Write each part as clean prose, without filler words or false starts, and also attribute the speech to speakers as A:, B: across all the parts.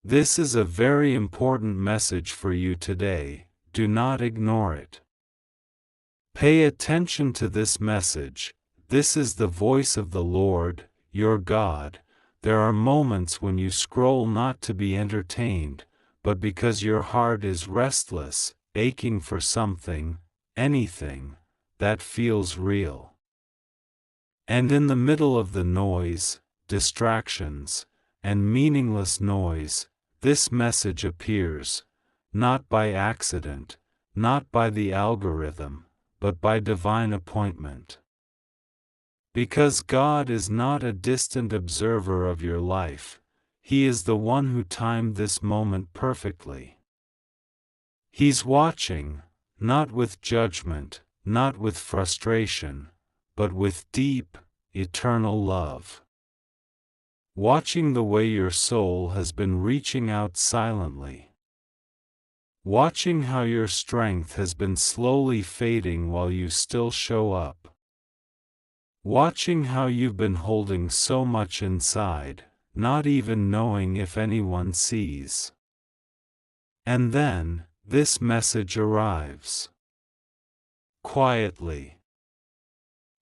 A: This is a very important message for you today. Do not ignore it. Pay attention to this message. This is the voice of the Lord, your God. There are moments when you scroll not to be entertained, but because your heart is restless, aching for something, anything, that feels real. And in the middle of the noise, distractions, and meaningless noise, this message appears, not by accident, not by the algorithm, but by divine appointment. Because God is not a distant observer of your life, He is the one who timed this moment perfectly. He's watching, not with judgment, not with frustration, but with deep, eternal love. Watching the way your soul has been reaching out silently. Watching how your strength has been slowly fading while you still show up. Watching how you've been holding so much inside, not even knowing if anyone sees. And then, this message arrives. Quietly.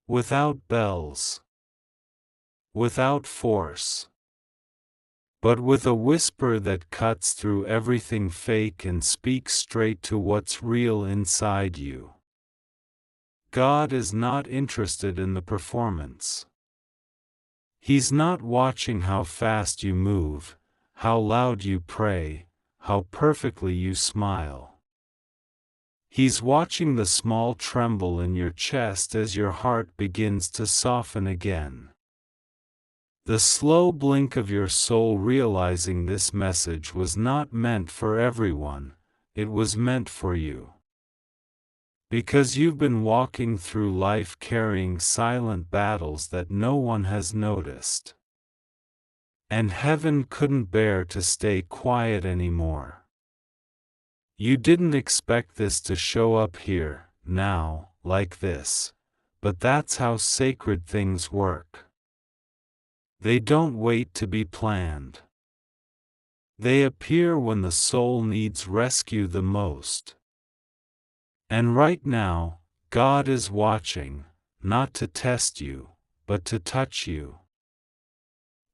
A: Without bells. Without force. But with a whisper that cuts through everything fake and speaks straight to what's real inside you. God is not interested in the performance. He's not watching how fast you move, how loud you pray, how perfectly you smile. He's watching the small tremble in your chest as your heart begins to soften again. The slow blink of your soul realizing this message was not meant for everyone, it was meant for you. Because you've been walking through life carrying silent battles that no one has noticed. And heaven couldn't bear to stay quiet anymore. You didn't expect this to show up here, now, like this, but that's how sacred things work. They don't wait to be planned. They appear when the soul needs rescue the most. And right now, God is watching, not to test you, but to touch you.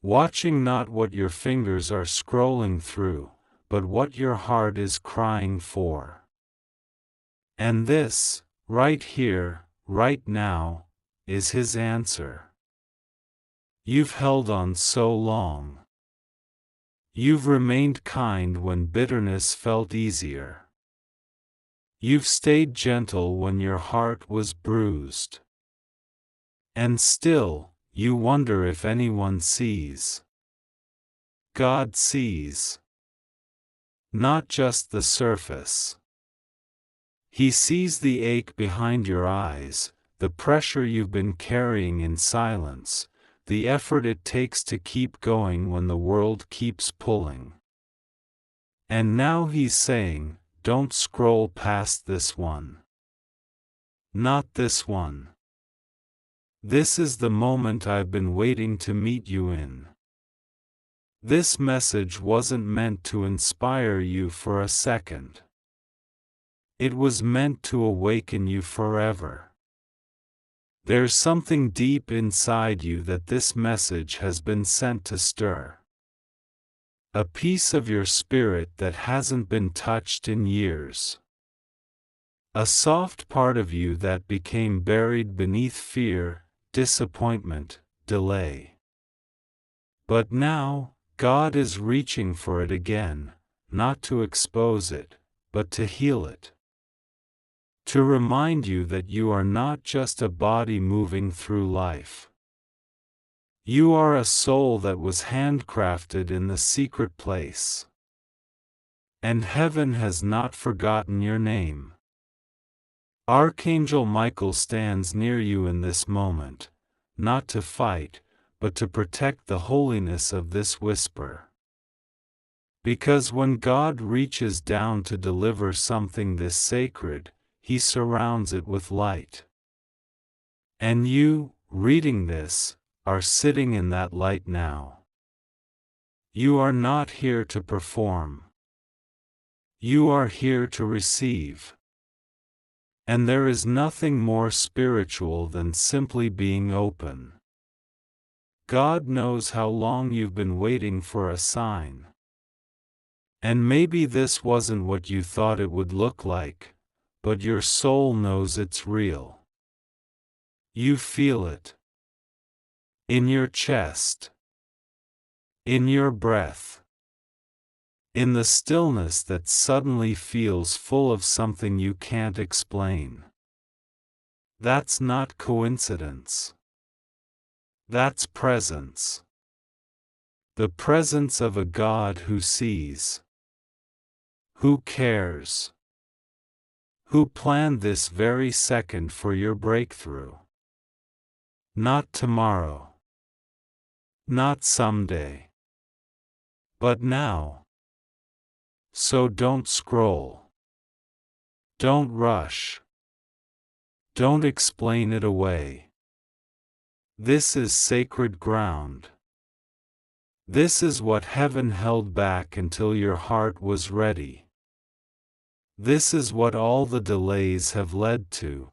A: Watching not what your fingers are scrolling through, but what your heart is crying for. And this, right here, right now, is His answer. You've held on so long. You've remained kind when bitterness felt easier. You've stayed gentle when your heart was bruised. And still, you wonder if anyone sees. God sees. Not just the surface. He sees the ache behind your eyes, the pressure you've been carrying in silence, the effort it takes to keep going when the world keeps pulling. And now He's saying, don't scroll past this one. Not this one. This is the moment I've been waiting to meet you in. This message wasn't meant to inspire you for a second. It was meant to awaken you forever. There's something deep inside you that this message has been sent to stir. A piece of your spirit that hasn't been touched in years. A soft part of you that became buried beneath fear, disappointment, delay. But now, God is reaching for it again, not to expose it, but to heal it. To remind you that you are not just a body moving through life. You are a soul that was handcrafted in the secret place. And heaven has not forgotten your name. Archangel Michael stands near you in this moment, not to fight, but to protect the holiness of this whisper. Because when God reaches down to deliver something this sacred, He surrounds it with light. And you, reading this, are sitting in that light now. You are not here to perform. You are here to receive. And there is nothing more spiritual than simply being open. God knows how long you've been waiting for a sign. And maybe this wasn't what you thought it would look like, but your soul knows it's real. You feel it. In your chest. In your breath. In the stillness that suddenly feels full of something you can't explain. That's not coincidence. That's presence. The presence of a God who sees. Who cares? Who planned this very second for your breakthrough? Not tomorrow. Not someday. But now. So don't scroll. Don't rush. Don't explain it away. This is sacred ground. This is what heaven held back until your heart was ready. This is what all the delays have led to.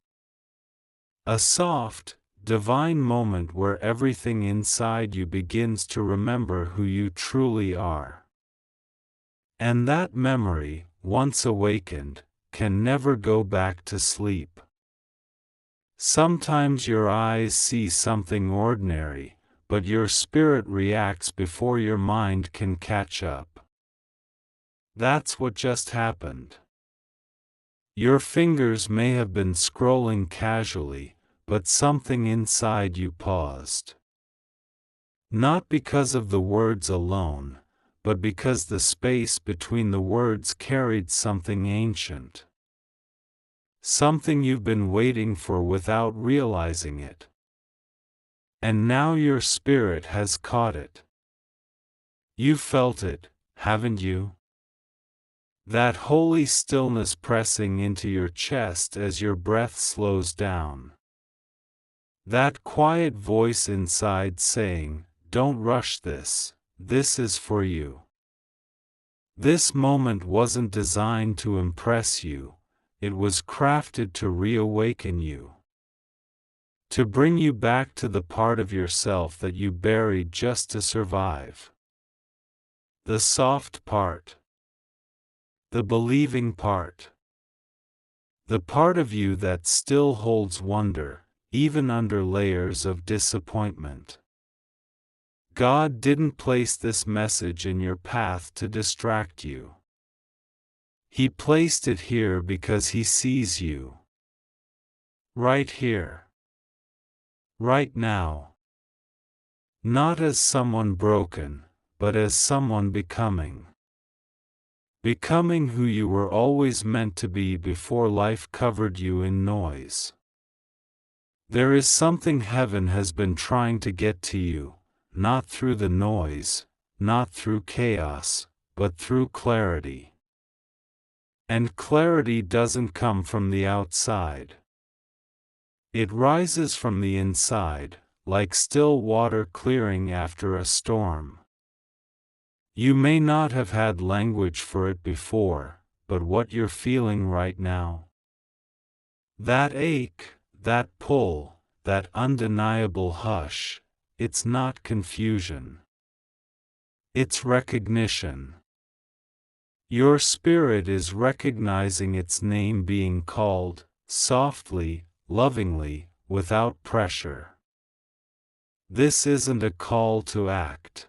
A: A soft, divine moment where everything inside you begins to remember who you truly are. And that memory, once awakened, can never go back to sleep. Sometimes your eyes see something ordinary, but your spirit reacts before your mind can catch up. That's what just happened. Your fingers may have been scrolling casually, but something inside you paused. Not because of the words alone, but because the space between the words carried something ancient. Something you've been waiting for without realizing it. And now your spirit has caught it. You felt it, haven't you? That holy stillness pressing into your chest as your breath slows down. That quiet voice inside saying, "Don't rush this, this is for you." This moment wasn't designed to impress you, it was crafted to reawaken you. To bring you back to the part of yourself that you buried just to survive. The soft part. The believing part. The part of you that still holds wonder, even under layers of disappointment. God didn't place this message in your path to distract you. He placed it here because He sees you. Right here. Right now. Not as someone broken, but as someone becoming. Becoming who you were always meant to be before life covered you in noise. There is something heaven has been trying to get to you, not through the noise, not through chaos, but through clarity. And clarity doesn't come from the outside. It rises from the inside, like still water clearing after a storm. You may not have had language for it before, but what you're feeling right now. That ache, that pull, that undeniable hush, it's not confusion. It's recognition. Your spirit is recognizing its name being called, softly, lovingly, without pressure. This isn't a call to act.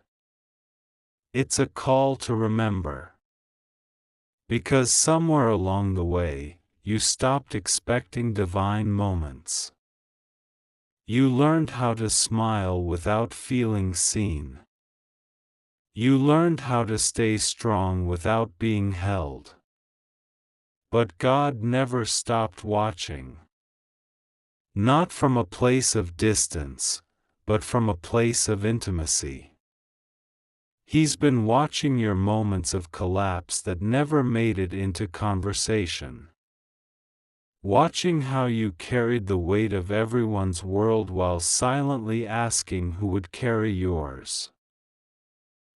A: It's a call to remember. Because somewhere along the way, you stopped expecting divine moments. You learned how to smile without feeling seen. You learned how to stay strong without being held. But God never stopped watching. Not from a place of distance, but from a place of intimacy. He's been watching your moments of collapse that never made it into conversation. Watching how you carried the weight of everyone's world while silently asking who would carry yours.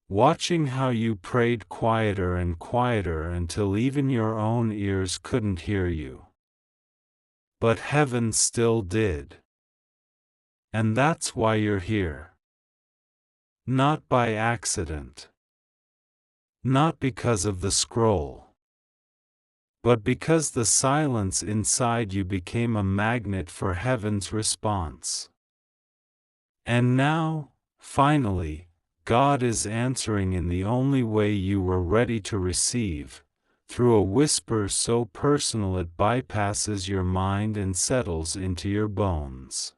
A: watching how you prayed quieter and quieter until even your own ears couldn't hear you. But heaven still did. And that's why you're here. Not by accident. Not because of the scroll. But because the silence inside you became a magnet for heaven's response. And now, finally, God is answering in the only way you were ready to receive, through a whisper so personal it bypasses your mind and settles into your bones.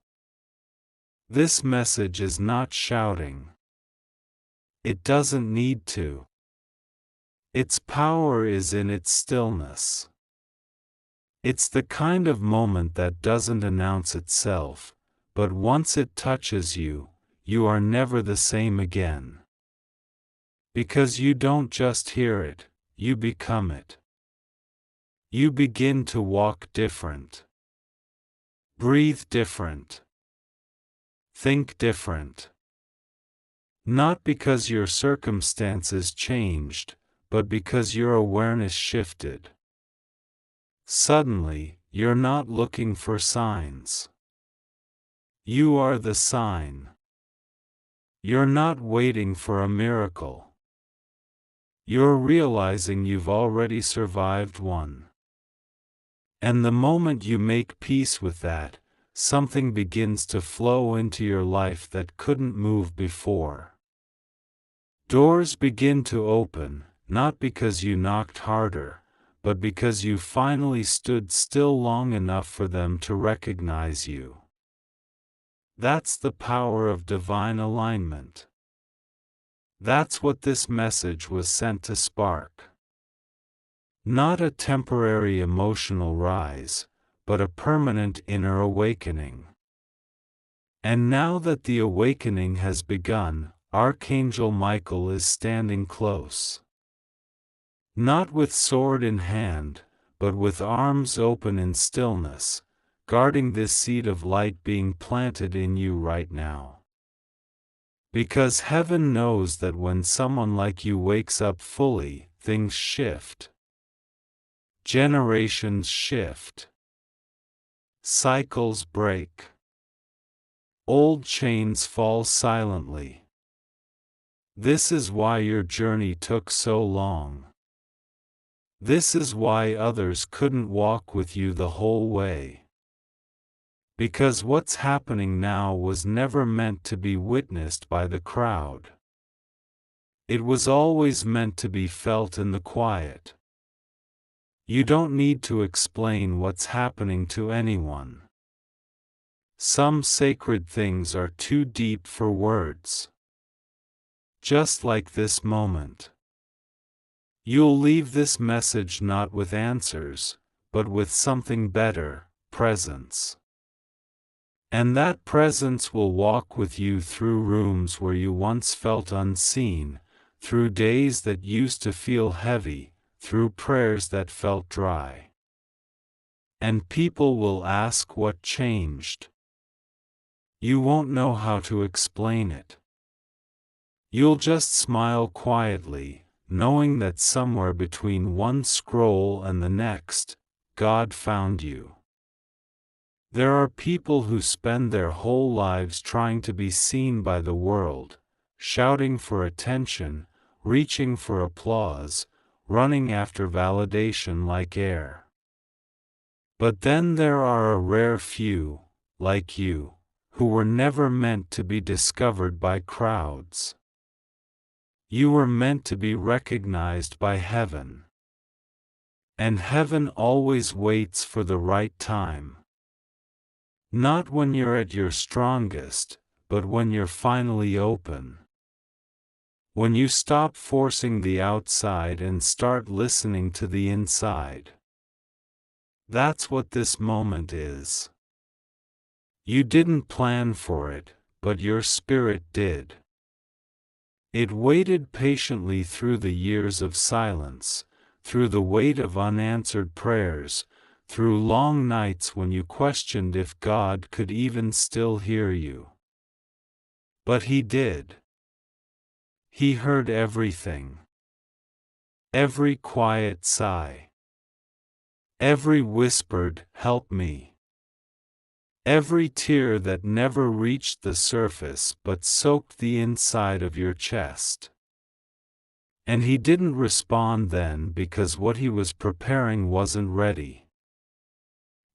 A: This message is not shouting. It doesn't need to. Its power is in its stillness. It's the kind of moment that doesn't announce itself, but once it touches you, you are never the same again. Because you don't just hear it, you become it. You begin to walk different. Breathe different. Think different. Not because your circumstances changed, but because your awareness shifted. Suddenly, you're not looking for signs. You are the sign. You're not waiting for a miracle. You're realizing you've already survived one. And the moment you make peace with that, something begins to flow into your life that couldn't move before. Doors begin to open, not because you knocked harder, but because you finally stood still long enough for them to recognize you. That's the power of divine alignment. That's what this message was sent to spark. Not a temporary emotional rise, but a permanent inner awakening. And now that the awakening has begun, Archangel Michael is standing close. Not with sword in hand, but with arms open in stillness, guarding this seed of light being planted in you right now. Because heaven knows that when someone like you wakes up fully, things shift. Generations shift. Cycles break. Old chains fall silently. This is why your journey took so long. This is why others couldn't walk with you the whole way. Because what's happening now was never meant to be witnessed by the crowd. It was always meant to be felt in the quiet. You don't need to explain what's happening to anyone. Some sacred things are too deep for words. Just like this moment. You'll leave this message not with answers, but with something better, presence. And that presence will walk with you through rooms where you once felt unseen, through days that used to feel heavy, through prayers that felt dry. And people will ask what changed. You won't know how to explain it. You'll just smile quietly, knowing that somewhere between one scroll and the next, God found you. There are people who spend their whole lives trying to be seen by the world, shouting for attention, reaching for applause, running after validation like air. But then there are a rare few, like you, who were never meant to be discovered by crowds. You were meant to be recognized by heaven. And heaven always waits for the right time. Not when you're at your strongest, but when you're finally open. When you stop forcing the outside and start listening to the inside. That's what this moment is. You didn't plan for it, but your spirit did. It waited patiently through the years of silence, through the weight of unanswered prayers, through long nights when you questioned if God could even still hear you. But He did. He heard everything. Every quiet sigh. Every whispered, "Help me." Every tear that never reached the surface but soaked the inside of your chest. And he didn't respond then because what he was preparing wasn't ready.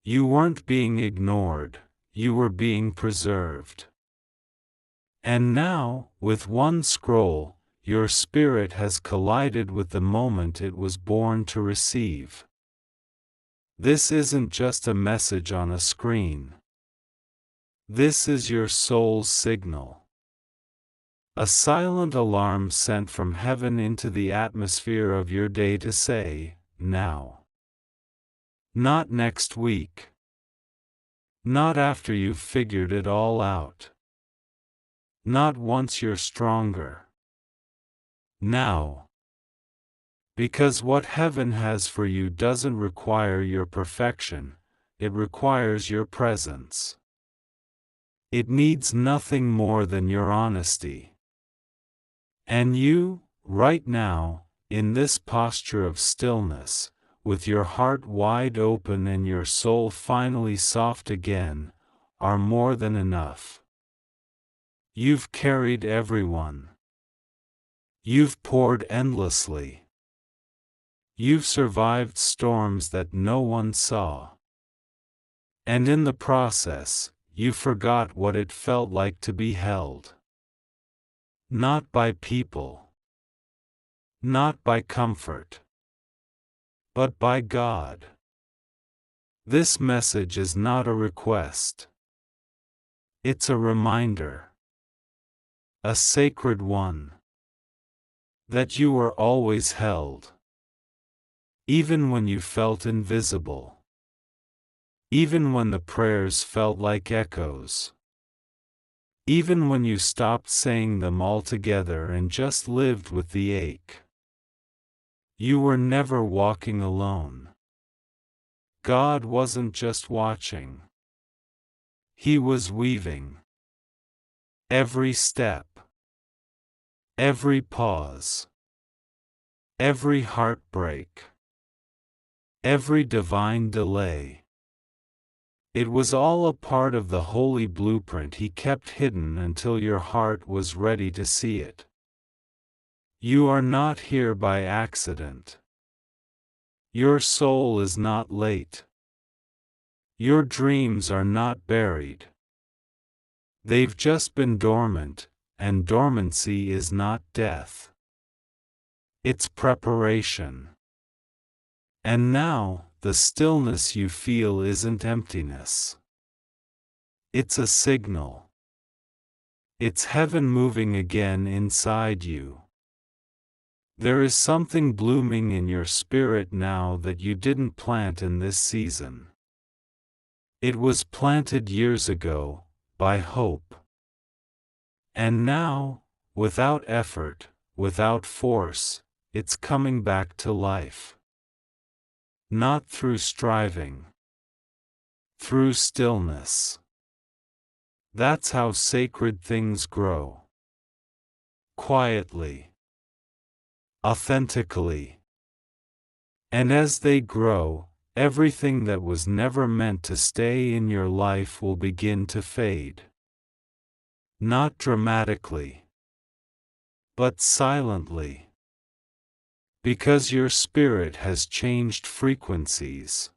A: You weren't being ignored, you were being preserved. And now, with one scroll, your spirit has collided with the moment it was born to receive. This isn't just a message on a screen. This is your soul's signal. A silent alarm sent from heaven into the atmosphere of your day to say, now. Not next week. Not after you've figured it all out. Not once you're stronger. Now. Because what heaven has for you doesn't require your perfection, it requires your presence. It needs nothing more than your honesty. And you, right now, in this posture of stillness, with your heart wide open and your soul finally soft again, are more than enough. You've carried everyone. You've poured endlessly. You've survived storms that no one saw. And in the process, you forgot what it felt like to be held. Not by people. Not by comfort. But by God. This message is not a request. It's a reminder. A sacred one. That you were always held. Even when you felt invisible. Even when the prayers felt like echoes. Even when you stopped saying them altogether and just lived with the ache. You were never walking alone. God wasn't just watching. He was weaving. Every step. Every pause. Every heartbreak. Every divine delay. It was all a part of the holy blueprint he kept hidden until your heart was ready to see it. You are not here by accident. Your soul is not late. Your dreams are not buried. They've just been dormant, and dormancy is not death. It's preparation. And now, the stillness you feel isn't emptiness. It's a signal. It's heaven moving again inside you. There is something blooming in your spirit now that you didn't plant in this season. It was planted years ago, by hope. And now, without effort, without force, it's coming back to life. Not through striving. Through stillness. That's how sacred things grow. Quietly. Authentically. And as they grow, everything that was never meant to stay in your life will begin to fade. Not dramatically. But silently. Because your spirit has changed frequencies.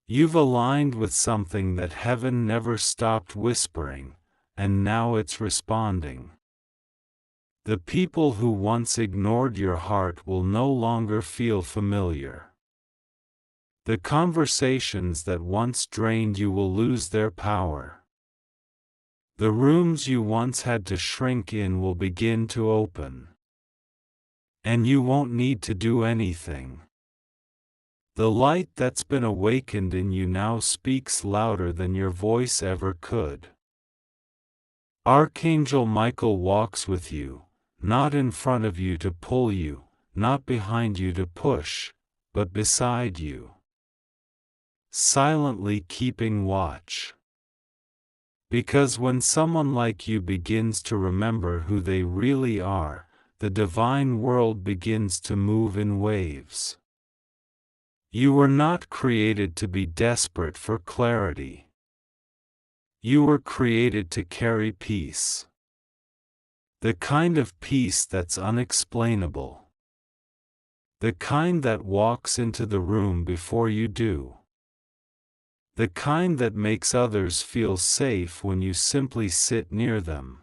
A: You've aligned with something that heaven never stopped whispering, and now it's responding. The people who once ignored your heart will no longer feel familiar. The conversations that once drained you will lose their power. The rooms you once had to shrink in will begin to open. And you won't need to do anything. The light that's been awakened in you now speaks louder than your voice ever could. Archangel Michael walks with you, not in front of you to pull you, not behind you to push, but beside you. Silently keeping watch. Because when someone like you begins to remember who they really are, the divine world begins to move in waves. You were not created to be desperate for clarity. You were created to carry peace. The kind of peace that's unexplainable. The kind that walks into the room before you do. The kind that makes others feel safe when you simply sit near them.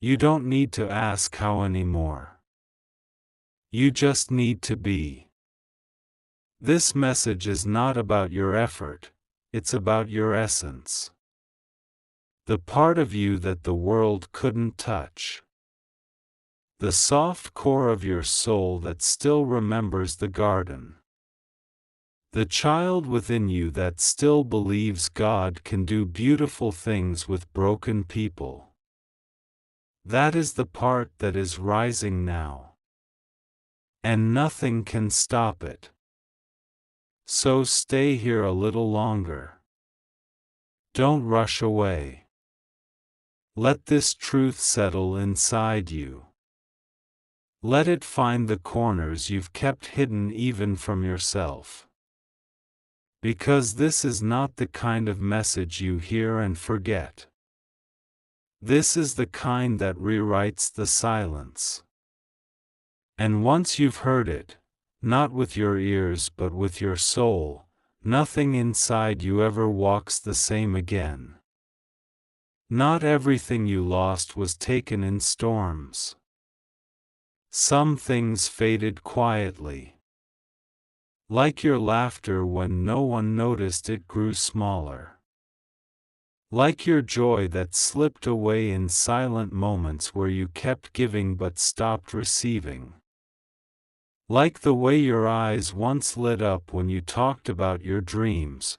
A: You don't need to ask how anymore. You just need to be. This message is not about your effort, it's about your essence. The part of you that the world couldn't touch. The soft core of your soul that still remembers the garden. The child within you that still believes God can do beautiful things with broken people. That is the part that is rising now. And nothing can stop it. So stay here a little longer. Don't rush away. Let this truth settle inside you. Let it find the corners you've kept hidden even from yourself. Because this is not the kind of message you hear and forget. This is the kind that rewrites the silence. And once you've heard it, not with your ears but with your soul, nothing inside you ever walks the same again. Not everything you lost was taken in storms. Some things faded quietly. Like your laughter when no one noticed it grew smaller. Like your joy that slipped away in silent moments where you kept giving but stopped receiving. Like the way your eyes once lit up when you talked about your dreams,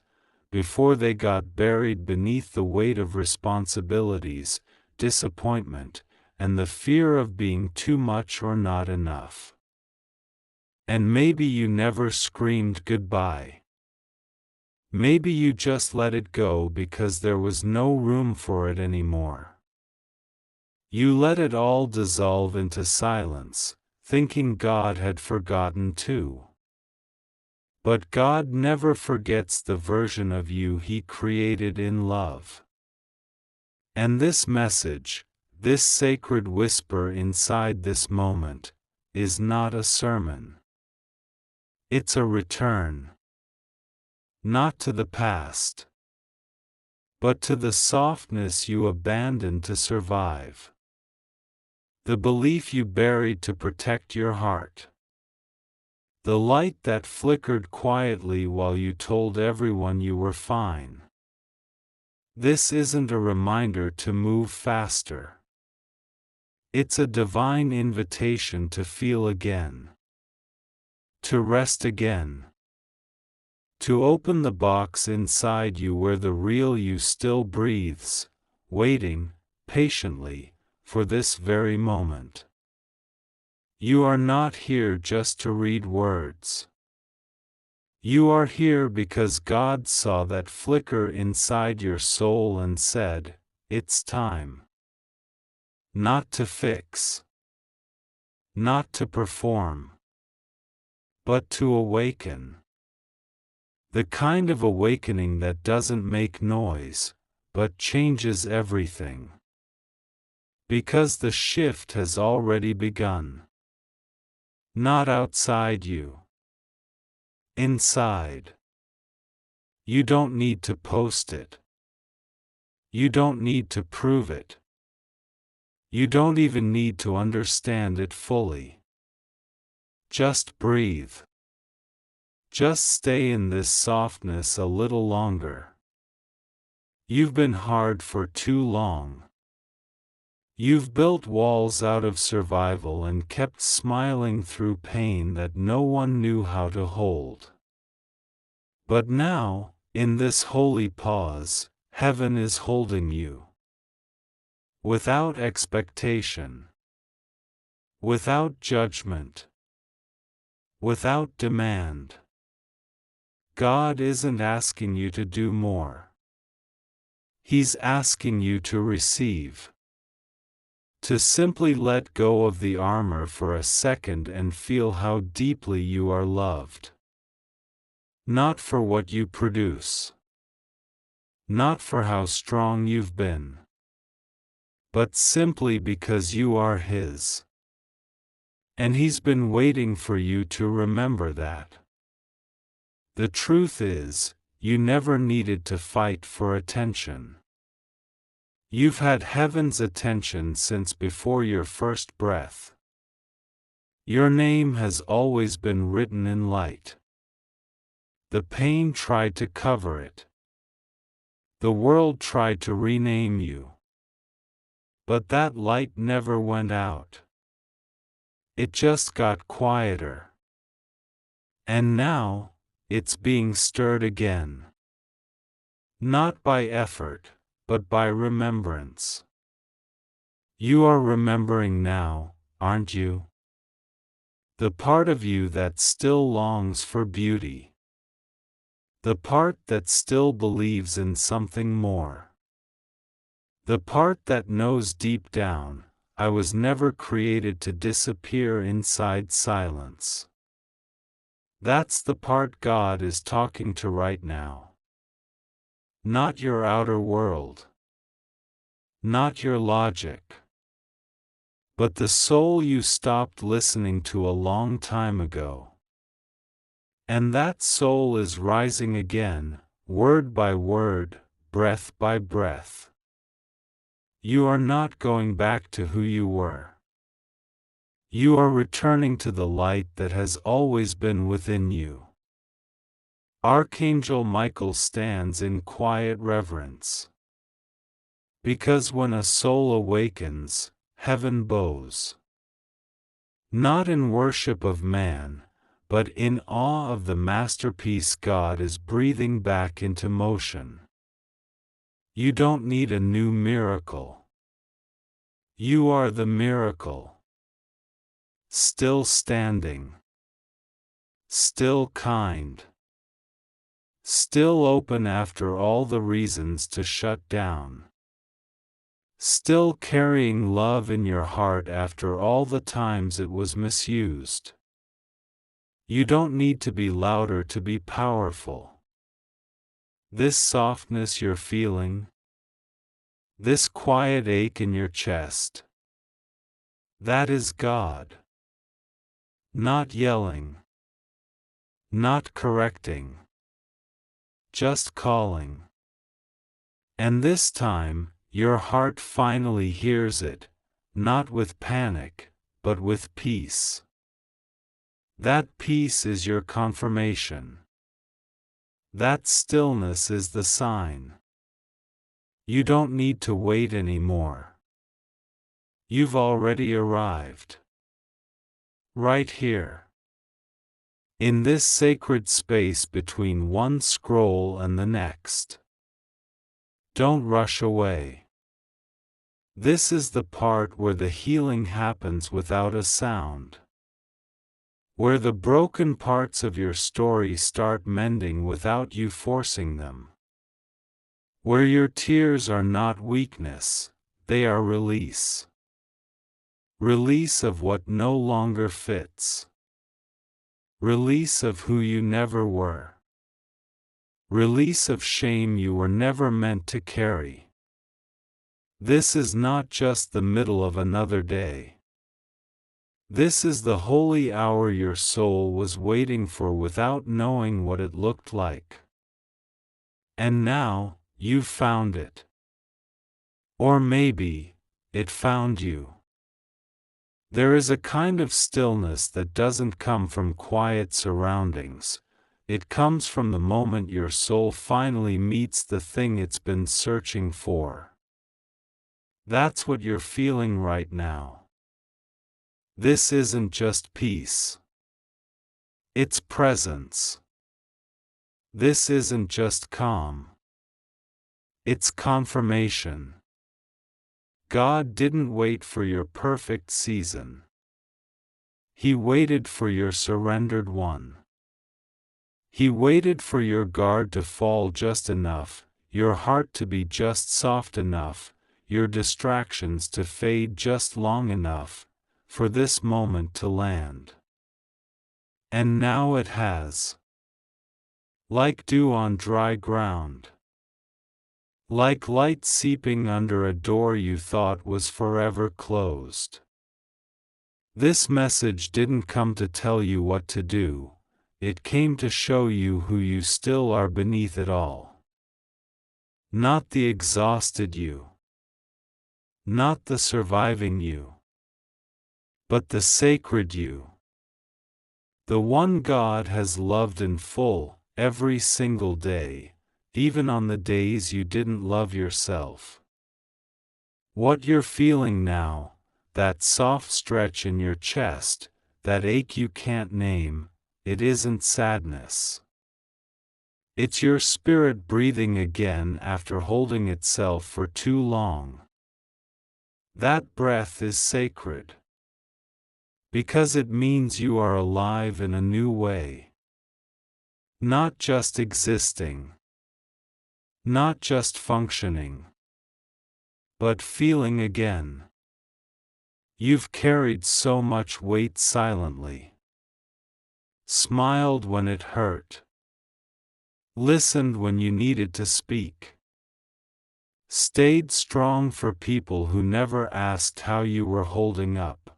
A: before they got buried beneath the weight of responsibilities, disappointment, and the fear of being too much or not enough. And maybe you never screamed goodbye. Maybe you just let it go because there was no room for it anymore. You let it all dissolve into silence, thinking God had forgotten too. But God never forgets the version of you He created in love. And this message, this sacred whisper inside this moment, is not a sermon. It's a return. Not to the past, but to the softness you abandoned to survive. The belief you buried to protect your heart. The light that flickered quietly while you told everyone you were fine. This isn't a reminder to move faster. It's a divine invitation to feel again. To rest again. To open the box inside you where the real you still breathes, waiting, patiently, for this very moment. You are not here just to read words. You are here because God saw that flicker inside your soul and said, "It's time." Not to fix. Not to perform. But to awaken. The kind of awakening that doesn't make noise, but changes everything. Because the shift has already begun. Not outside you. Inside. You don't need to post it. You don't need to prove it. You don't even need to understand it fully. Just breathe. Just stay in this softness a little longer. You've been hard for too long. You've built walls out of survival and kept smiling through pain that no one knew how to hold. But now, in this holy pause, heaven is holding you. Without expectation. Without judgment. Without demand. God isn't asking you to do more. He's asking you to receive. To simply let go of the armor for a second and feel how deeply you are loved. Not for what you produce. Not for how strong you've been. But simply because you are His. And He's been waiting for you to remember that. The truth is, you never needed to fight for attention. You've had heaven's attention since before your first breath. Your name has always been written in light. The pain tried to cover it. The world tried to rename you. But that light never went out. It just got quieter. And now, it's being stirred again. Not by effort, but by remembrance. You are remembering now, aren't you? The part of you that still longs for beauty. The part that still believes in something more. The part that knows deep down, I was never created to disappear inside silence. That's the part God is talking to right now. Not your outer world. Not your logic. But the soul you stopped listening to a long time ago. And that soul is rising again, word by word, breath by breath. You are not going back to who you were. You are returning to the light that has always been within you. Archangel Michael stands in quiet reverence. Because when a soul awakens, heaven bows. Not in worship of man, but in awe of the masterpiece God is breathing back into motion. You don't need a new miracle. You are the miracle. Still standing. Still kind. Still open after all the reasons to shut down. Still carrying love in your heart after all the times it was misused. You don't need to be louder to be powerful. This softness you're feeling, this quiet ache in your chest, that is God. Not yelling, not correcting, just calling. And this time, your heart finally hears it, not with panic, but with peace. That peace is your confirmation. That stillness is the sign. You don't need to wait anymore. You've already arrived. Right here. In this sacred space between one scroll and the next. Don't rush away. This is the part where the healing happens without a sound. Where the broken parts of your story start mending without you forcing them. Where your tears are not weakness, they are release. Release of what no longer fits. Release of who you never were. Release of shame you were never meant to carry. This is not just the middle of another day. This is the holy hour your soul was waiting for without knowing what it looked like. And now, you've found it. Or maybe, it found you. There is a kind of stillness that doesn't come from quiet surroundings. It comes from the moment your soul finally meets the thing it's been searching for. That's what you're feeling right now. This isn't just peace. It's presence. This isn't just calm. It's confirmation. God didn't wait for your perfect season. He waited for your surrendered one. He waited for your guard to fall just enough, your heart to be just soft enough, your distractions to fade just long enough, for this moment to land. And now it has. Like dew on dry ground. Like light seeping under a door you thought was forever closed. This message didn't come to tell you what to do, it came to show you who you still are beneath it all. Not the exhausted you. Not the surviving you. But the sacred you. The one God has loved in full, every single day, even on the days you didn't love yourself. What you're feeling now, that soft stretch in your chest, that ache you can't name, it isn't sadness. It's your spirit breathing again after holding itself for too long. That breath is sacred. Because it means you are alive in a new way. Not just existing. Not just functioning. But feeling again. You've carried so much weight silently. Smiled when it hurt. Listened when you needed to speak. Stayed strong for people who never asked how you were holding up.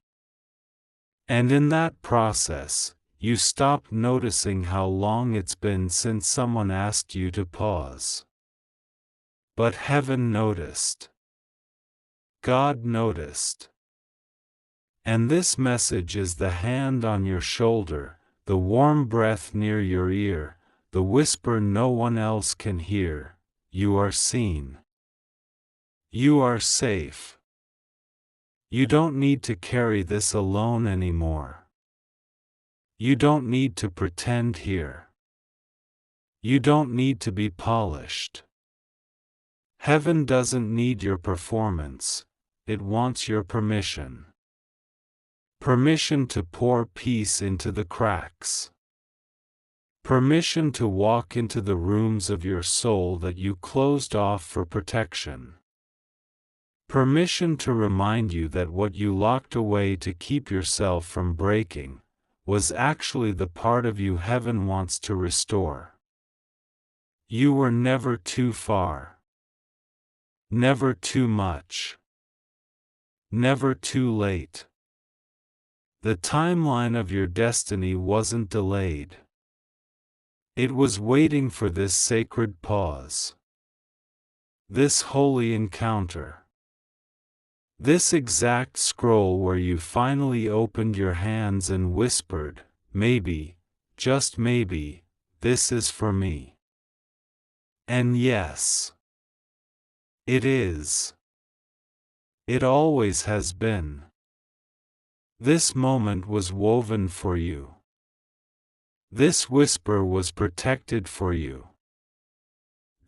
A: And in that process, you stopped noticing how long it's been since someone asked you to pause. But heaven noticed. God noticed. And this message is the hand on your shoulder, the warm breath near your ear, the whisper no one else can hear. You are seen. You are safe. You don't need to carry this alone anymore. You don't need to pretend here. You don't need to be polished. Heaven doesn't need your performance, it wants your permission. Permission to pour peace into the cracks. Permission to walk into the rooms of your soul that you closed off for protection. Permission to remind you that what you locked away to keep yourself from breaking was actually the part of you heaven wants to restore. You were never too far. Never too much. Never too late. The timeline of your destiny wasn't delayed. It was waiting for this sacred pause. This holy encounter. This exact scroll where you finally opened your hands and whispered, maybe, just maybe, this is for me. And yes. It is. It always has been. This moment was woven for you. This whisper was protected for you.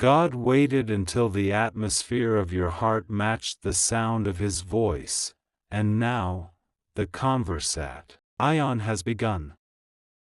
A: God waited until the atmosphere of your heart matched the sound of His voice, and now, the conversation has begun.